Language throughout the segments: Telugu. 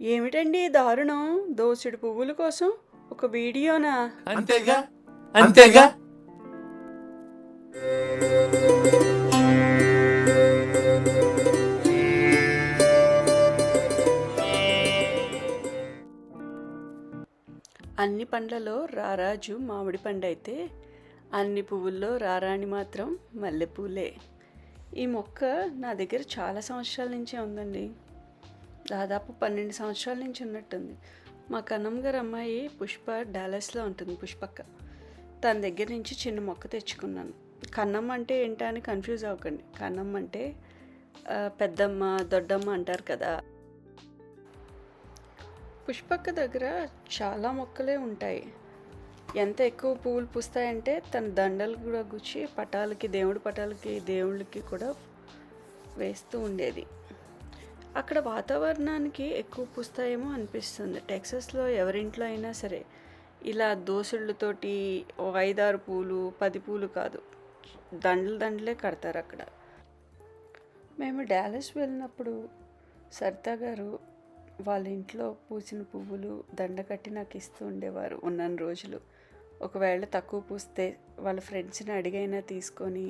ఏమిటండి ఈ దారుణం? దోసెడు పువ్వుల కోసం ఒక వీడియోనా? అంతేగా అంతేగా. అన్ని పండ్లలో రారాజు మామిడి పండు అయితే అన్ని పువ్వుల్లో రారాణి మాత్రం మల్లెపూలే. ఈ మొక్క నా దగ్గర చాలా సంవత్సరాల నుంచే ఉందండి. దాదాపు 12 సంవత్సరాల నుంచి ఉన్నట్టుంది. మా కన్నమ్మ గారు అమ్మాయి పుష్ప డాలస్లో ఉంటుంది, పుష్పక్క. తన దగ్గర నుంచి చిన్న మొక్క తెచ్చుకున్నాను. కన్నమ్మ అంటే ఏంటా అని కన్ఫ్యూజ్ అవ్వకండి. కన్నమ్మ అంటే పెద్దమ్మ దొడ్డమ్మ అంటారు కదా. పుష్పక్క దగ్గర చాలా మొక్కలే ఉంటాయి. ఎంత ఎక్కువ పువ్వులు పూస్తాయంటే తన దండలు కూడా గుచ్చి పటాలకి, దేవుడి పటాలకి, దేవుళ్ళకి కూడా వేస్తూ ఉండేది. అక్కడ వాతావరణానికి ఎక్కువ పూస్తాయేమో అనిపిస్తుంది. టెక్సాస్లో ఎవరింట్లో అయినా సరే ఇలా దోసుళ్ళతోటి 5-6 పూలు 10 పూలు కాదు, దండలే కడతారు అక్కడ. మేము డాలస్ వెళ్ళినప్పుడు సరితా గారు వాళ్ళ ఇంట్లో పూసిన పువ్వులు దండ కట్టి నాకు ఇస్తూ ఉండేవారు ఉన్న రోజులు. ఒకవేళ తక్కువ పూస్తే వాళ్ళ ఫ్రెండ్స్ని అడిగైనా తీసుకొని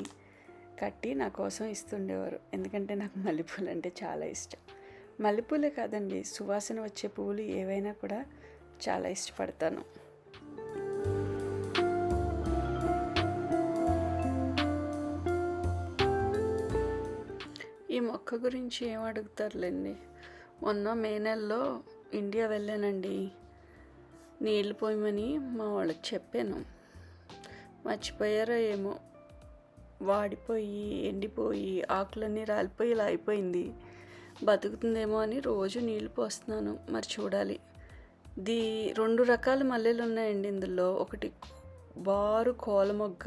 కట్టి నా కోసం ఇస్తుండేవారు. ఎందుకంటే నాకు మల్లెపూలు అంటే చాలా ఇష్టం. మల్లెపూలే కాదండి, సువాసన వచ్చే పువ్వులు ఏవైనా కూడా చాలా ఇష్టపడతాను. ఈ మొక్క గురించి ఏం అడుగుతారులేండి. మొన్న మే నెలలో ఇండియా వెళ్ళానండి. నీళ్ళు పోయమని మా వాళ్ళకి చెప్పాను. మర్చిపోయారో ఏమో, వాడిపోయి ఎండిపోయి ఆకులన్నీ రాలిపోయి ఇలా అయిపోయింది. బతుకుతుందేమో అని రోజు నీళ్ళు పోస్తున్నాను. మరి చూడాలి. 2 రకాల మల్లెలు ఉన్నాయండి ఇందులో. ఒకటి బారు కోల మొగ్గ,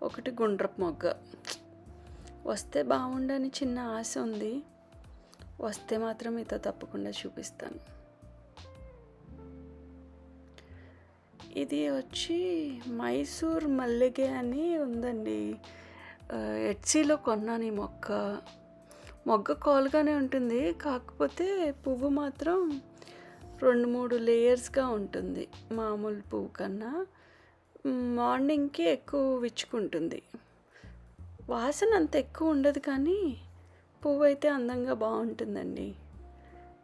ఒకటి గుండ్రపు మొగ్గ. వస్తే బాగుండని చిన్న ఆశ ఉంది. వస్తే మాత్రం మీతో తప్పకుండా చూపిస్తాను. ఇది వచ్చి మైసూర్ మల్లెగే అని ఉందండి. ఎట్సీలో కొన్నాను ఈ మొగ్గ కోలుగానే ఉంటుంది. కాకపోతే పువ్వు మాత్రం 2-3 లేయర్స్గా ఉంటుంది. మామూలు పువ్వు కన్నా మార్నింగ్కి ఎక్కువ విచ్చుకుంటుంది. వాసన అంత ఎక్కువ ఉండదు, కానీ పువ్వు అయితే అందంగా బాగుంటుందండి.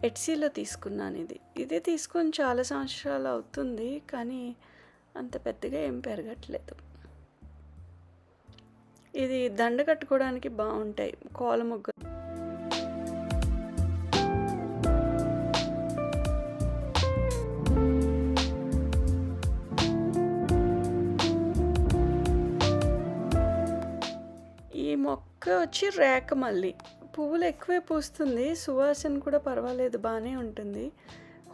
ఎట్సీలో తీసుకున్నాను ఇది తీసుకొని చాలా సంవత్సరాలు అవుతుంది, కానీ అంత పెద్దగా ఏం పెరగట్లేదు. ఇది దండ కట్టుకోవడానికి బాగుంటాయి కోల మొగ్గ. ఈ మొక్క వచ్చి రేక మల్లి. పువ్వులు ఎక్కువే పూస్తుంది, సువాసన కూడా పర్వాలేదు, బాగానే ఉంటుంది.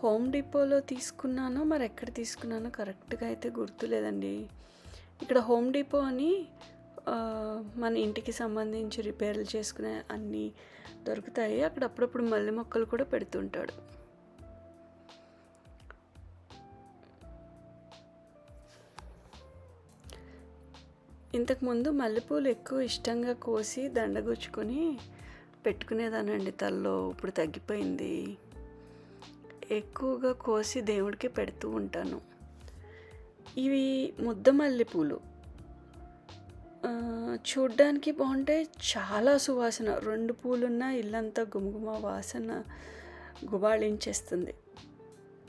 హోమ్ డిపోలో తీసుకున్నానో మరి ఎక్కడ తీసుకున్నానో కరెక్ట్గా అయితే గుర్తులేదండి. ఇక్కడ హోమ్ డిపో అని మన ఇంటికి సంబంధించి రిపేర్లు చేసుకునే అన్నీ దొరుకుతాయి. అక్కడ అప్పుడప్పుడు మల్లె మొక్కలు కూడా పెడుతుంటాడు. ఇంతకుముందు మల్లెపూలు ఎక్కువ ఇష్టంగా కోసి దండగుచ్చుకొని పెట్టుకునేదానండి తలలో. ఇప్పుడు తగ్గిపోయింది. ఎక్కువగా కోసి దేవుడికి పెడుతూ ఉంటాను. ఇవి ముద్ద మల్లెపూలు. చూడ్డానికి బాగుంటాయి, చాలా సువాసన. 2 పూలున్నా ఇల్లంతా గుమగుమ వాసన గుబాళించేస్తుంది.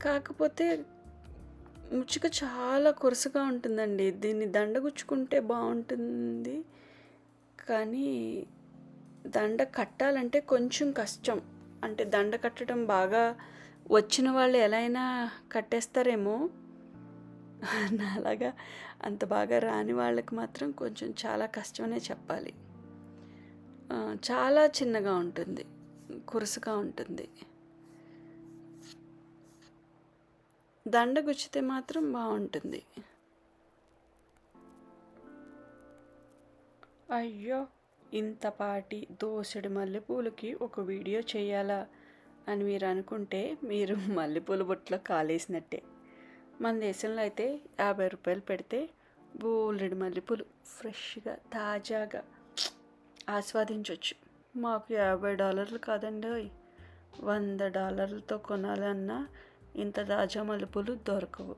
కాకపోతే ముచ్చుక చాలా కొరుసుగా ఉంటుందండి. దీన్ని దండగుచ్చుకుంటే బాగుంటుంది, కానీ దండ కట్టాలంటే కొంచెం కష్టం. అంటే దండ కట్టడం బాగా వచ్చిన వాళ్ళు ఎలా అయినా కట్టేస్తారేమో, నాలాగా అంత బాగా రాని వాళ్ళకి మాత్రం కొంచెం చాలా కష్టమనే చెప్పాలి. చాలా చిన్నగా ఉంటుంది, కురుసుగా ఉంటుంది. దండ గుచ్చితే మాత్రం బాగుంటుంది. అయ్యో, ఇంతపాటి దోసెడు మల్లెపూలకి ఒక వీడియో చేయాలా అని మీరు అనుకుంటే మీరు మల్లెపూల బుట్టలో కాలేసినట్టే. మన దేశంలో అయితే 50 రూపాయలు పెడితే బోలెడు మల్లెపూలు ఫ్రెష్గా తాజాగా ఆస్వాదించవచ్చు. మాకు $50 కాదండి, $100 కొనాలన్నా ఇంత తాజా మల్లెపూలు దొరకవు.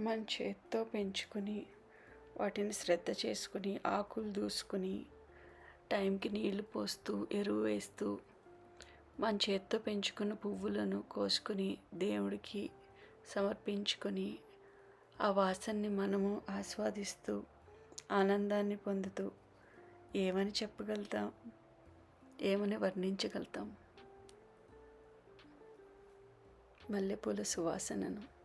మన చేత్తో పెంచుకుని వాటిని శ్రద్ధ చేసుకుని ఆకులు దూసుకుని టైంకి నీళ్లు పోస్తూ ఎరువు వేస్తూ మన చేత్తో పెంచుకున్న పువ్వులను కోసుకుని దేవుడికి సమర్పించుకొని ఆ వాసనని మనము ఆస్వాదిస్తూ ఆనందాన్ని పొందుతూ ఏమని చెప్పగలుగుతాం, ఏమని వర్ణించగలుగుతాం మల్లెపూల సువాసనను.